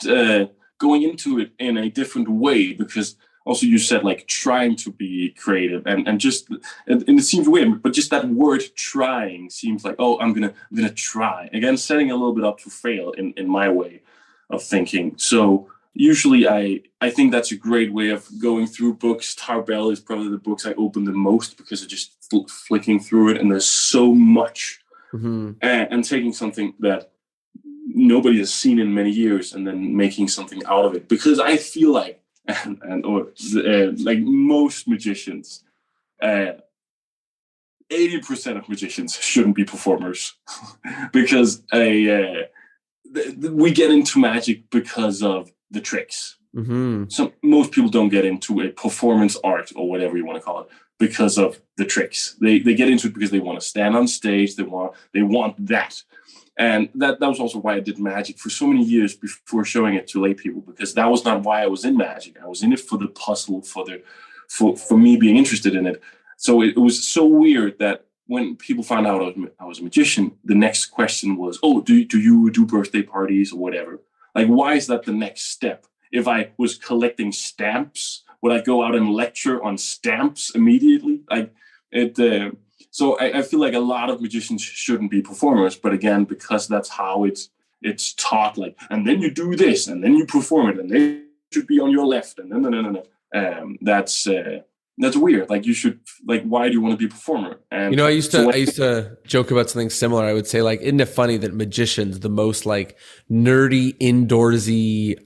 going into it in a different way, because also you said like trying to be creative, and it seems weird, but just that word trying seems like, oh, I'm gonna try again, setting a little bit up to fail in my way of thinking. So usually I think that's a great way of going through books. Tarbell is probably the books I open the most, because of just flicking through it, and there's so much, and taking something that nobody has seen in many years and then making something out of it. Because I feel like, like most magicians, 80% of magicians shouldn't be performers, because we get into magic because of the tricks. So most people don't get into a performance art, or whatever you want to call it, because of the tricks. They get into it because they want to stand on stage. They want that. And that was also why I did magic for so many years before showing it to lay people, because that was not why I was in magic. I was in it for the puzzle, for me being interested in it. So it was so weird that when people found out I was a magician, the next question was, oh, do you do birthday parties or whatever? Like, why is that the next step? If I was collecting stamps, would I go out and lecture on stamps immediately? Like So I feel like a lot of magicians shouldn't be performers, but again, because that's how it's taught, like, and then you do this, and then you perform it, and they should be on your left, and no. That's weird. Like, you should, like, why do you want to be a performer? And I used to joke about something similar. I would say, like, isn't it funny that magicians, the most like nerdy, indoorsy,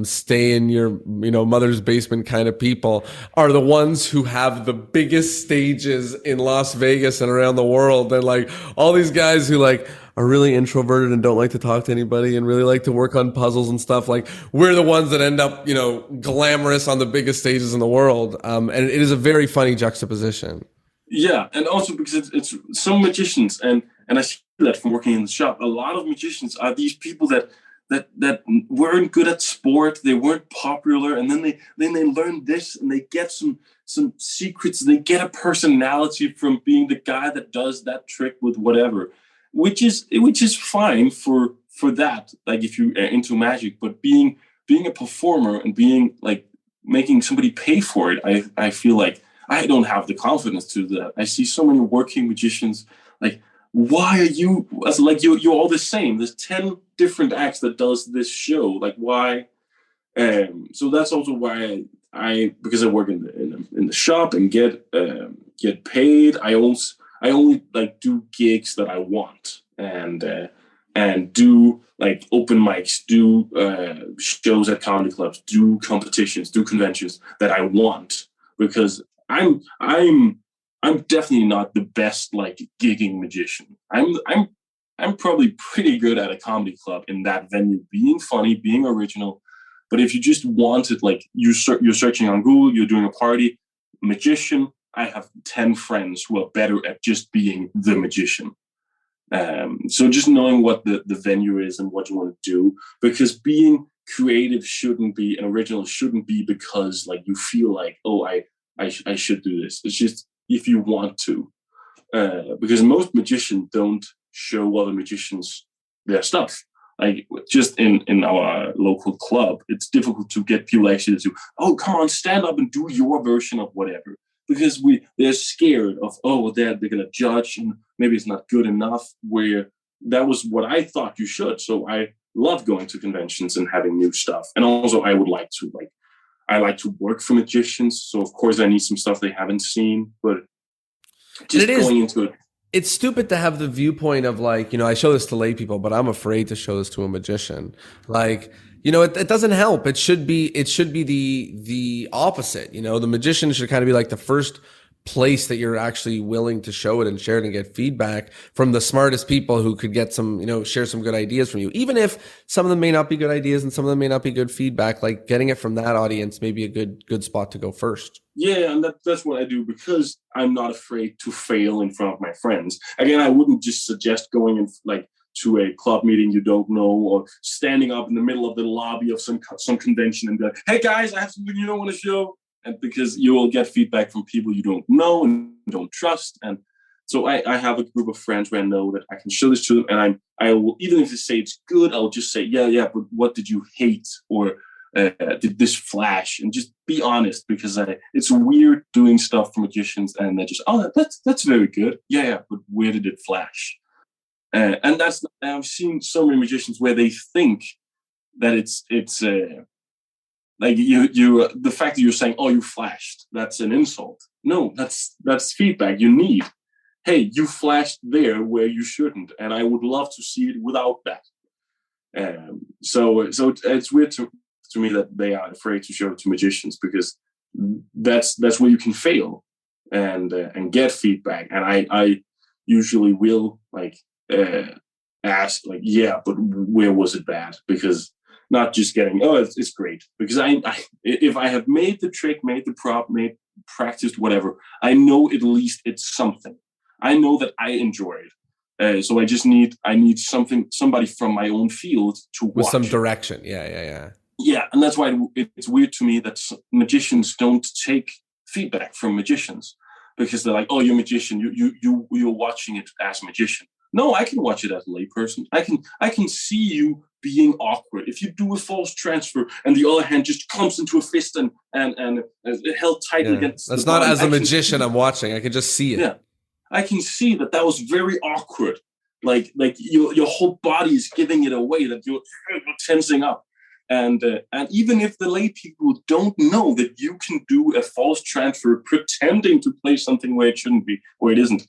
stay in your, mother's basement kind of people, are the ones who have the biggest stages in Las Vegas and around the world. And like all these guys who like are really introverted and don't like to talk to anybody and really like to work on puzzles and stuff. Like, we're the ones that end up, glamorous on the biggest stages in the world. And it is a very funny juxtaposition. Yeah, and also because it's some magicians, and I see that from working in the shop. A lot of magicians are these people that weren't good at sport, they weren't popular, and then they learn this, and they get some secrets, they get a personality from being the guy that does that trick with whatever, which is fine for that, like, if you're into magic. But being a performer and being like making somebody pay for it, I feel like I don't have the confidence to do that. I see so many working magicians, like, why are you, like, you're all the same? There's 10 different acts that does this show. Like, why? So that's also why because I work in the shop and get paid. I only like do gigs that I want, and do like open mics, do shows at comedy clubs, do competitions, do conventions that I want, because I'm definitely not the best like gigging magician. I'm probably pretty good at a comedy club in that venue, being funny, being original. But if you just want it, like, you're searching on Google, you're doing a party, magician, I have 10 friends who are better at just being the magician. So just knowing what the venue is and what you want to do, because being creative shouldn't be, and original shouldn't be because like you feel like, oh, I should do this. It's just if you want to, because most magicians don't show other magicians their stuff. Like, just in our local club, it's difficult to get people actually to, oh, come on, stand up and do your version of whatever, because they're scared of, oh, they're gonna judge and maybe it's not good enough. Where that was what I thought you should. So I love going to conventions and having new stuff, and also I like to work for magicians. So of course I need some stuff they haven't seen, but just going into it. It's stupid to have the viewpoint of like, I show this to lay people, but I'm afraid to show this to a magician. Like, it doesn't help. It should be the opposite. The magician should kind of be like the first place that you're actually willing to show it and share it and get feedback from the smartest people who could get some, share some good ideas from you. Even if some of them may not be good ideas and some of them may not be good feedback, like getting it from that audience may be a good spot to go first. Yeah, and that's what I do, because I'm not afraid to fail in front of my friends. Again, I wouldn't just suggest going in like to a club meeting you don't know, or standing up in the middle of the lobby of some convention and be like, hey guys, I have something you don't want to show. And because you will get feedback from people you don't know and don't trust. And so I have a group of friends where I know that I can show this to them, and I will, even if they say it's good, I'll just say, yeah, but what did you hate? Or did this flash? And just be honest, because it's weird doing stuff for magicians and they just, oh, that's very good. Yeah, but where did it flash? And I've seen so many magicians where they think that it's like you the fact that you're saying, oh, you flashed, that's an insult. No, that's feedback you need. Hey, you flashed there where you shouldn't, and I would love to see it without that. So it's weird to me that they are afraid to show it to magicians, because that's where you can fail and get feedback. And I usually will like ask, like, yeah, but where was it bad? Because not just getting, oh, it's great. Because if I have made the trick, made the prop, practiced whatever, I know at least it's something. I know that I enjoy it. So I need somebody from my own field to watch. With some direction. Yeah. Yeah, and that's why it's weird to me that magicians don't take feedback from magicians, because they're like, oh, you're a magician, you're watching it as a magician. No, I can watch it as a layperson. I can see you being awkward. If you do a false transfer and the other hand just clumps into a fist and held tightly against. That's not as a magician I'm watching. I can just see it. Yeah. I can see that was very awkward. Like your whole body is giving it away, that you're tensing up. And even if the lay people don't know that you can do a false transfer pretending to play something where it shouldn't be, or it isn't,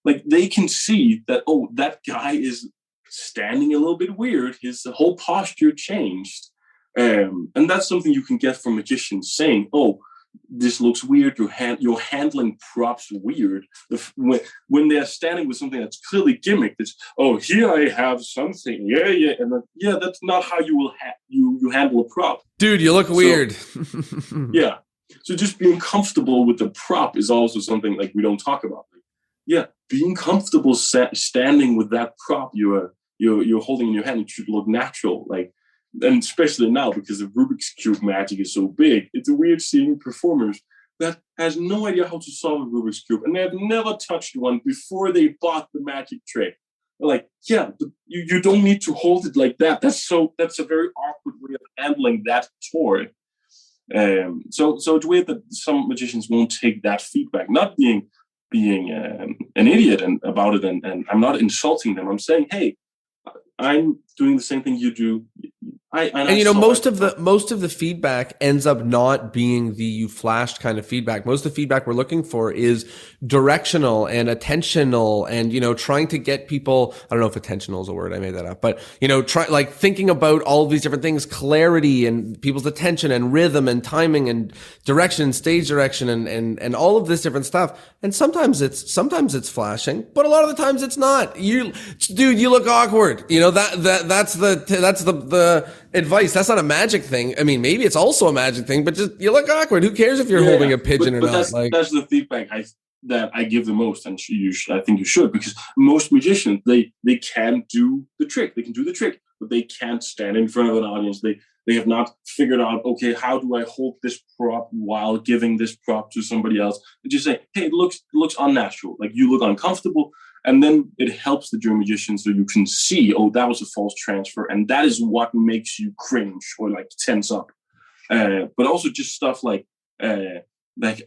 like they can see that, oh, that guy is standing a little bit weird. His whole posture changed. And that's something you can get from magicians saying, oh, this looks weird. You're handling props weird. When they're standing with something that's clearly gimmicked, it's, oh, here I have something. Yeah. And then, yeah, that's not how you will you handle a prop. Dude, you look weird. Yeah. So just being comfortable with the prop is also something like we don't talk about. Like, yeah, being comfortable standing with that prop you're holding in your hand, it should look natural. Like, and especially now, because the Rubik's Cube magic is so big, it's weird seeing performers that has no idea how to solve a Rubik's Cube, and they have never touched one before they bought the magic trick. They're like, yeah, you don't need to hold it like that. That's a very awkward way of handling that toy. So it's weird that some magicians won't take that feedback. Not being an idiot about it, and I'm not insulting them. I'm saying, hey, I'm doing the same thing you do. And most of the feedback ends up not being the you flashed kind of feedback. Most of the feedback we're looking for is directional and attentional, and trying to get people. I don't know if attentional is a word. I made that up, but thinking about all of these different things, clarity and people's attention and rhythm and timing and direction, stage direction, and all of this different stuff. And sometimes it's flashing, but a lot of the times it's not. You look awkward. That's the advice. That's not a magic thing. I mean, maybe it's also a magic thing, but just you look awkward. Who cares if you're holding a pigeon or not? That's the feedback that I give the most, and I think you should, because most magicians they can do the trick. They can do the trick, but they can't stand in front of an audience. They have not figured out, okay, how do I hold this prop while giving this prop to somebody else? And just say, hey, it looks unnatural. Like you look uncomfortable. And then it helps the German magician so you can see, oh, that was a false transfer. And that is what makes you cringe or like tense up. But also just stuff like I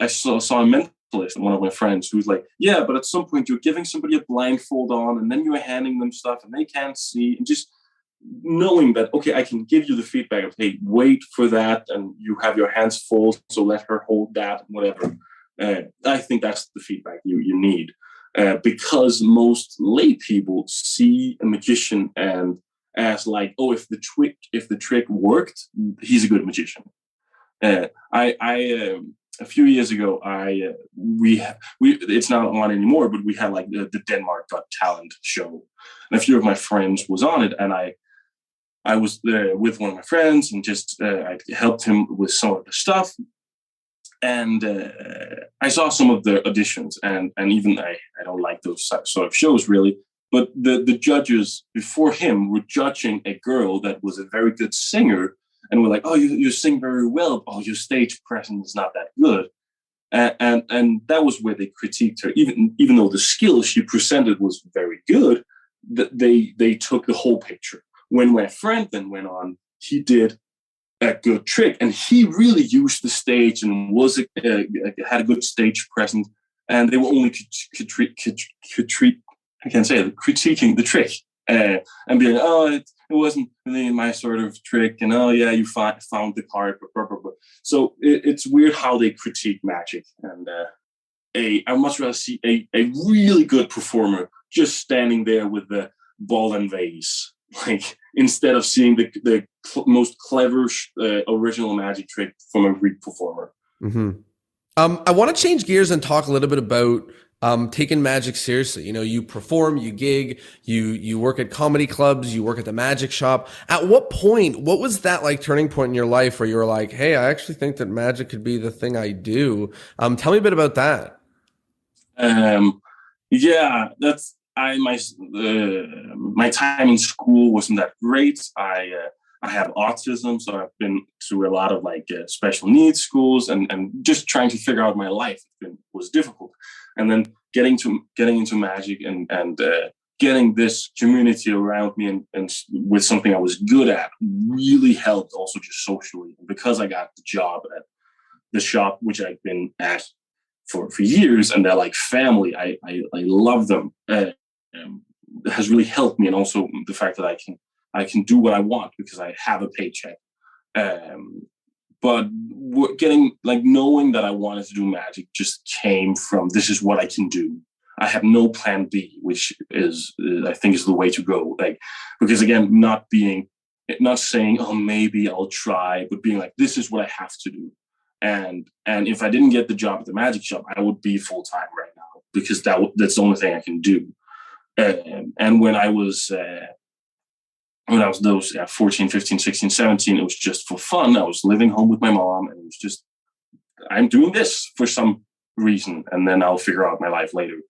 saw a mentalist, one of my friends, who's like, yeah, but at some point you're giving somebody a blindfold on and then you're handing them stuff and they can't see. And just knowing that, okay, I can give you the feedback of, hey, wait for that. And you have your hands full, so let her hold that, whatever. I think that's the feedback you need. Because most lay people see a magician and as like, oh, if the trick worked, he's a good magician. A few years ago, we it's not on anymore, but we had like the Denmark Got Talent show, and a few of my friends was on it, and I was there with one of my friends and just I helped him with some of the stuff. And I saw some of the auditions, and even I don't like those sort of shows really. But the judges before him were judging a girl that was a very good singer, and were like, "Oh, you sing very well. Oh, your stage presence is not that good." And that was where they critiqued her. Even though the skill she presented was very good, they took the whole picture. When my friend then went on, he did a good trick, and he really used the stage and had a good stage presence, and they were only critiquing the trick and being, oh, it wasn't really my sort of trick, and oh yeah, you found the card, blah, blah, blah. So it's weird how they critique magic, and I much rather see a really good performer just standing there with the ball and vase, like instead of seeing the most clever original magic trick from a Greek performer. Mm-hmm. I want to change gears and talk a little bit about taking magic seriously. You perform, you gig, you work at comedy clubs, you work at the magic shop. At what was that like turning point in your life where you were like, hey, I actually think that magic could be the thing I do? Tell me a bit about that. Yeah, that's my time in school wasn't that great. I have autism, so I've been through a lot of like special needs schools, and just trying to figure out my life was difficult. And then getting into magic and getting this community around me and with something I was good at really helped, also just socially. And because I got the job at the shop, which I've been at for years, and they're like family. I love them. It has really helped me, and also the fact that I can do what I want because I have a paycheck. But getting like knowing that I wanted to do magic just came from this is what I can do. I have no plan B, which is I think is the way to go. Like, because again, not saying, oh, maybe I'll try, but being like, this is what I have to do. And if I didn't get the job at the magic shop, I would be full time right now because that's the only thing I can do. And when I was those 14, 15, 16, 17, it was just for fun. I was living home with my mom, and it was just, I'm doing this for some reason, and then I'll figure out my life later.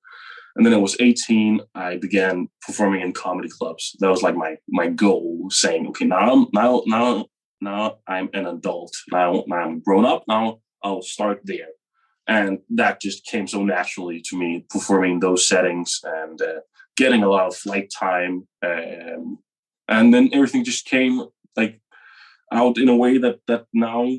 And then I was 18, I began performing in comedy clubs. That was like my goal, saying, okay, now I'm an adult. Now I'm grown up. Now I'll start there. And that just came so naturally to me, performing in those settings and getting a lot of flight time. And then everything just came like out in a way that now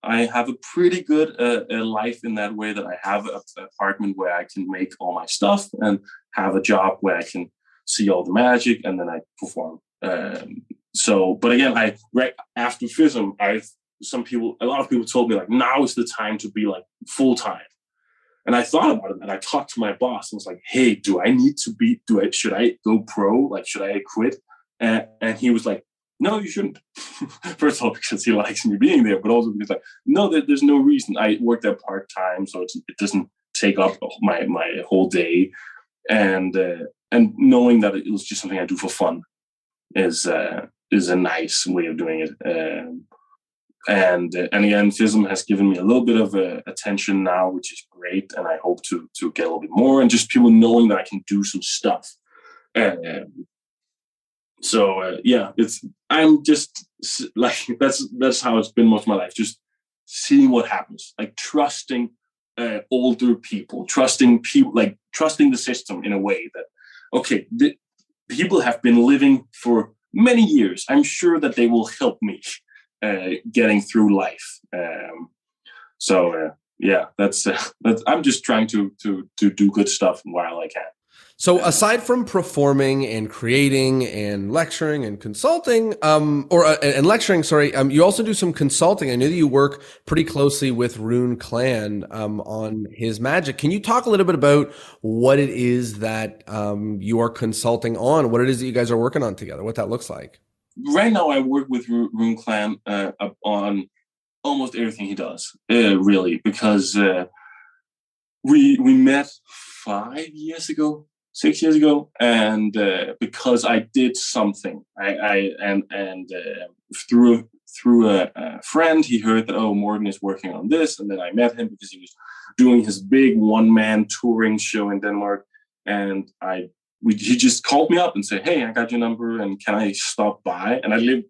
I have a pretty good life in that way, that I have an apartment where I can make all my stuff and have a job where I can see all the magic, and then I perform. But again, right after FISM, a lot of people told me like, now is the time to be like full time. And I thought about it, and I talked to my boss and was like, hey, should I go pro? Like, should I quit? And he was like, no, you shouldn't. First of all, because he likes me being there, but also because like, no, there's no reason. I work there part-time, so it doesn't take up my whole day. And knowing that it was just something I do for fun is a nice way of doing it. And again, FISM has given me a little bit of attention now, which is great. And I hope to get a little bit more, and just people knowing that I can do some stuff. I'm just like, that's how it's been most of my life. Just seeing what happens, like trusting older people, trusting the system in a way that, okay, people have been living for many years. I'm sure that they will help me getting through life. That's I'm just trying to do good stuff while I can. So aside from performing and creating and lecturing and consulting, you also do some consulting. I know that you work pretty closely with Rune Clan on his magic. Can you talk a little bit about what it is that you are consulting on, what it is that you guys are working on together, what that looks like? Right now, I work with Rune Clan on almost everything he does, really, because we met 6 years ago, and because I did something, through a friend, he heard that, oh, Mortenn is working on this, and then I met him because he was doing his big one-man touring show in Denmark, and he just called me up and said, hey, I got your number, and can I stop by? And I live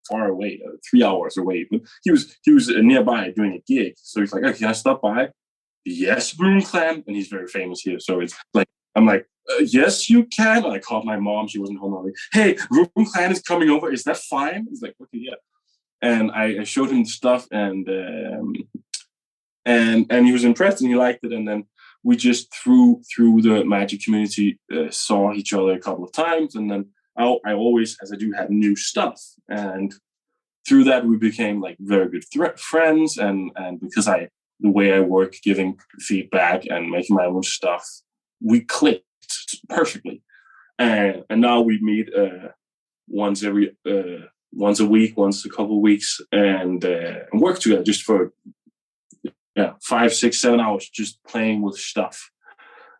far away, 3 hours away, but he was nearby doing a gig, so he's like, hey, can I stop by? Yes, Rune Clan, and he's very famous here, so it's like, I'm like, yes, you can. And I called my mom. She wasn't home. I'm like, hey, Rune Clan is coming over. Is that fine? He's like, okay, yeah. And I showed him the stuff, and he was impressed, and he liked it. And then we just through the magic community saw each other a couple of times. And then I always, as I do, had new stuff. And through that, we became like very good friends. And because the way I work, giving feedback and making my own stuff, we clicked perfectly, and now we meet once a week, once a couple of weeks, and work together just for 5, 6, 7 hours, just playing with stuff.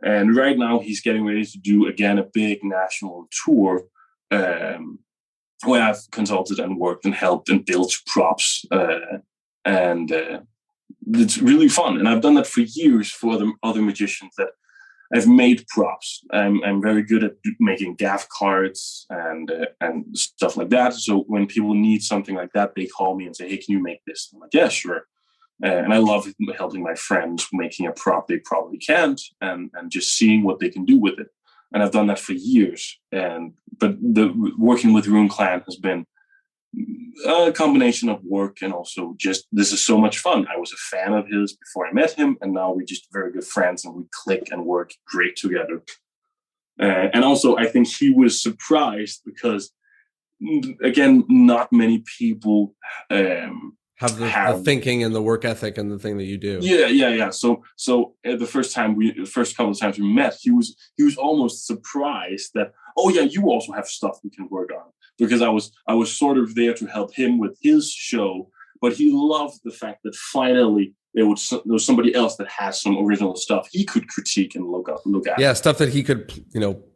And right now he's getting ready to do again a big national tour, where I've consulted and worked and helped and built props, and it's really fun. And I've done that for years for other magicians that I've made props. I'm very good at making gaff cards and stuff like that. So when people need something like that, they call me and say, hey, can you make this? I'm like, yeah, sure. And I love helping my friends making a prop they probably can't, and just seeing what they can do with it. And I've done that for years. But the working with Rune Clan has been a combination of work and also just this is so much fun. I was a fan of his before I met him, and now we're just very good friends and we click and work great together. And also, I think he was surprised because, again, not many people have the thinking and the work ethic and the thing that you do. Yeah. So the first couple of times we met, he was almost surprised that, oh yeah, you also have stuff we can work on, because I was sort of there to help him with his show, but he loved the fact that finally there was somebody else that has some original stuff he could critique and look at. Yeah, stuff that he could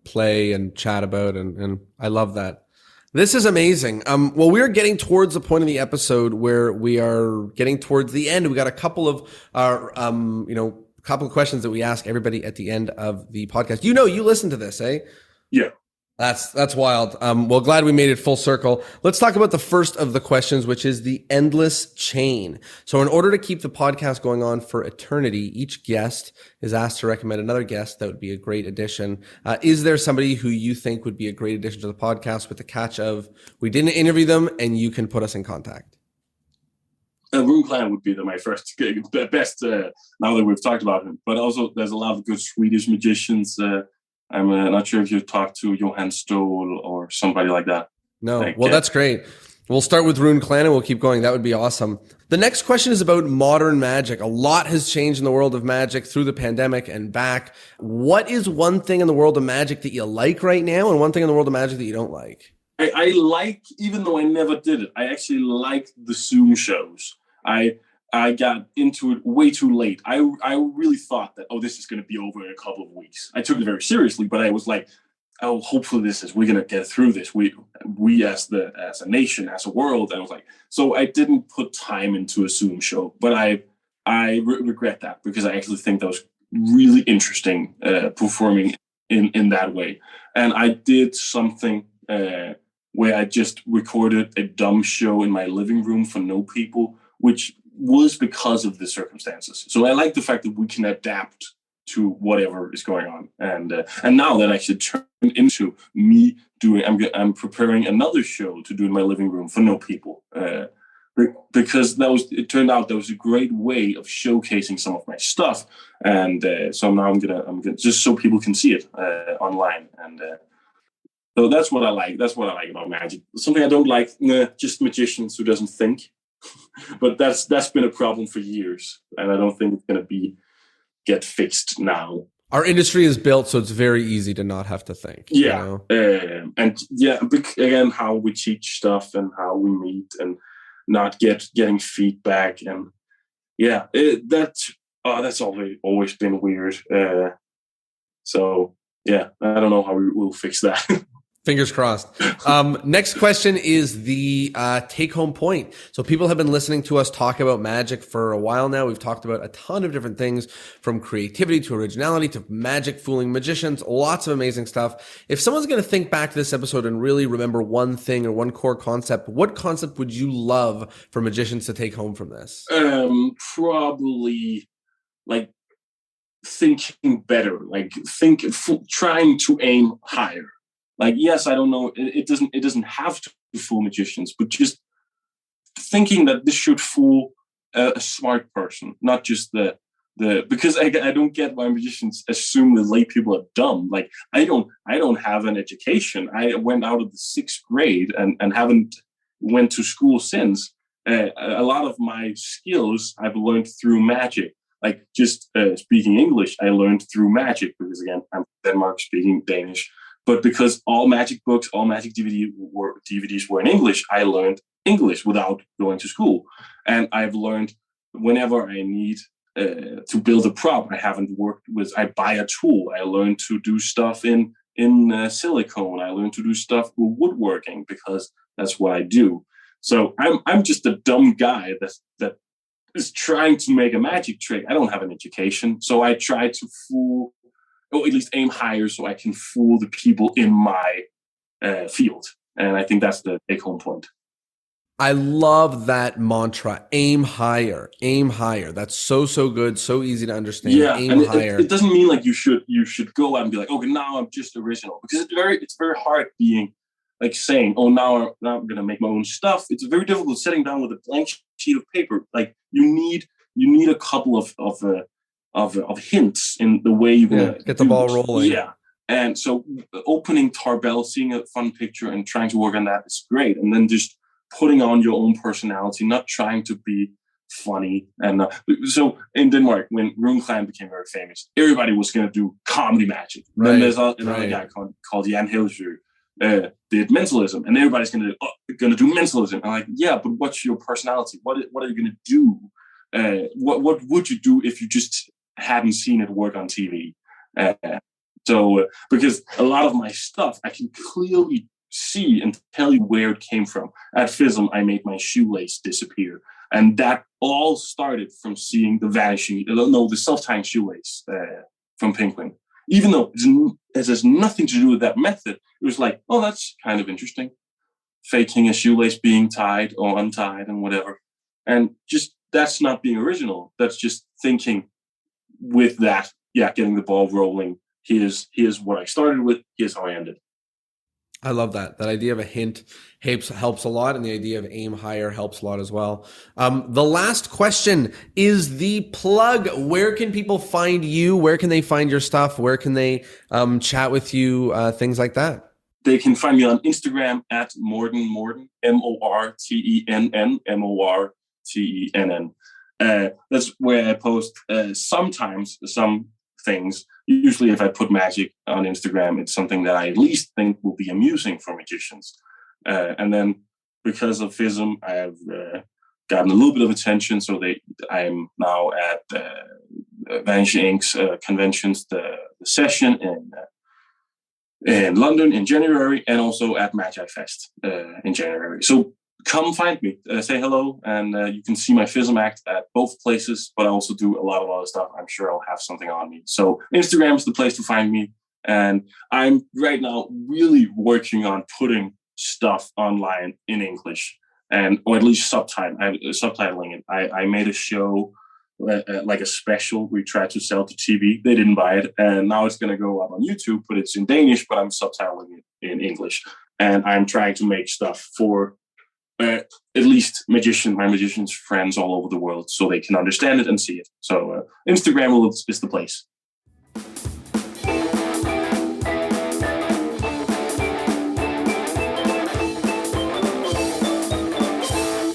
play and chat about, and I love that. This is amazing. Well, we're getting towards the point of the episode where we are getting towards the end. We got a couple of our, couple of questions that we ask everybody at the end of the podcast. You listen to this, eh? Yeah. That's wild. Well, glad we made it full circle. Let's talk about the first of the questions, which is the endless chain. So in order to keep the podcast going on for eternity, each guest is asked to recommend another guest that would be a great addition. Is there somebody who you think would be a great addition to the podcast, with the catch of we didn't interview them and you can put us in contact? Rune Clan would be my first best, now that we've talked about him. But also there's a lot of good Swedish magicians. I'm not sure if you've talked to Johan Stoll or somebody like that. No. Well, that's great. We'll start with Rune Clan and we'll keep going. That would be awesome. The next question is about modern magic. A lot has changed in the world of magic through the pandemic and back. What is one thing in the world of magic that you like right now, and one thing in the world of magic that you don't like? I like, even though I never did it, I actually like the Zoom shows. I got into it way too late. I really thought that, this is going to be over in a couple of weeks. I took it very seriously, but I was like, hopefully we're going to get through this. We as a nation, as a world. I was like, so I didn't put time into a Zoom show, but I regret that, because I actually think that was really interesting, performing in that way. And I did something where I just recorded a dumb show in my living room for no people, which was because of the circumstances. So I like the fact that we can adapt to whatever is going on, and now that actually turned into me doing. I'm preparing another show to do in my living room for no people, because it turned out that was a great way of showcasing some of my stuff, and so now I'm gonna just so people can see it online, and so that's what I like. That's what I like about magic. Something I don't like, just magicians who doesn't think. But that's been a problem for years, and I don't think it's going to get fixed now. Our industry is built so it's very easy to not have to think. Yeah, and again, how we teach stuff and how we meet and not getting feedback, and that's always been weird. So yeah, I don't know how we will fix that. Fingers crossed. Next question is the take-home point. So people have been listening to us talk about magic for a while now. We've talked about a ton of different things, from creativity to originality to magic fooling magicians, lots of amazing stuff. If someone's going to think back to this episode and really remember one thing or one core concept, what concept would you love for magicians to take home from this? Probably like thinking better, trying to aim higher. Like, yes, I don't know. It doesn't have to fool magicians, but just thinking that this should fool a smart person, not just because I don't get why magicians assume that lay people are dumb. Like, I don't have an education. I went out of the 6th grade and haven't went to school since. A lot of my skills I've learned through magic. Like just speaking English, I learned through magic, because again, I'm from Denmark, speaking Danish. But because all magic books, all magic DVDs were in English, I learned English without going to school. And I've learned whenever I need to build a prop I haven't worked with, I buy a tool. I learned to do stuff in silicone. I learned to do stuff with woodworking, because that's what I do. So I'm just a dumb guy that is trying to make a magic trick. I don't have an education, so I try to fool, or at least aim higher, so I can fool the people in my field. And I think that's the take-home point. I love that mantra. Aim higher. Aim higher. That's so good. So easy to understand. Yeah, aim and higher. It doesn't mean like you should go out and be like, okay, now I'm just original, because it's very hard being like saying, "Oh, now I'm gonna make my own stuff." It's very difficult sitting down with a blank sheet of paper. Like you need a couple of hints in the way you're gonna get the ball rolling. Yeah, and so opening Tarbell, seeing a fun picture, and trying to work on that is great. And then just putting on your own personality, not trying to be funny. And so in Denmark, when Rune Clan became very famous, everybody was going to do comedy magic. Right, then there's another guy called Jan Helsjø, did mentalism, and everybody's going to do mentalism. I'm like, yeah, but what's your personality? What are you going to do? What would you do if you just hadn't seen it work on TV? So because a lot of my stuff, I can clearly see and tell you where it came from. At FISM, I made my shoelace disappear. And that all started from seeing the self-tying shoelace from Penguin. Even though it has nothing to do with that method, it was like, oh, that's kind of interesting. Faking a shoelace being tied or untied and whatever. And just, that's not being original. That's just thinking with that, getting the ball rolling. Here's what I started with. Here's how I ended. I love that. That idea of a hint helps a lot, and the idea of aim higher helps a lot as well. The last question is the plug. Where can people find you? Where can they find your stuff? Where can they chat with you? Things like that. They can find me on Instagram at Mortenn, Mortenn, Mortenn. That's where I post sometimes some things. Usually if I put magic on Instagram, it's something that I at least think will be amusing for magicians. And then because of FISM, I have gotten a little bit of attention. So I'm now at Danish Inc.'s conventions, the session in London in January, and also at Magi Fest in January. So come find me, say hello, and you can see my FISM act at both places, but I also do a lot of other stuff. I'm sure I'll have something on me. So Instagram is the place to find me. And I'm right now really working on putting stuff online in English, or at least subtitling it. I made a show, like a special we tried to sell to TV. They didn't buy it. And now it's going to go up on YouTube, but it's in Danish, but I'm subtitling it in English. And I'm trying to make stuff for at least my magicians friends all over the world, so they can understand it and see it. So Instagram is the place.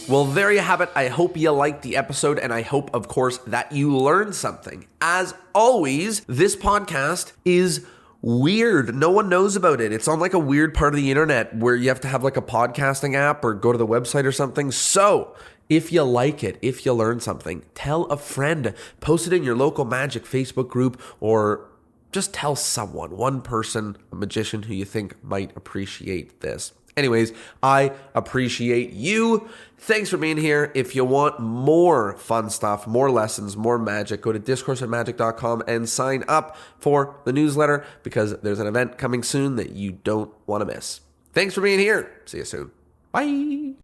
Well, there you have it. I hope you liked the episode, and I hope, of course, that you learned something. As always, this podcast is weird. No one knows about it. It's on like a weird part of the internet where you have to have like a podcasting app or go to the website or something. So if you like it, if you learn something, tell a friend, post it in your local magic Facebook group, or just tell someone, one person, a magician who you think might appreciate this. Anyways, I appreciate you. Thanks for being here. If you want more fun stuff, more lessons, more magic, go to discourseatmagic.com and sign up for the newsletter, because there's an event coming soon that you don't want to miss. Thanks for being here. See you soon. Bye.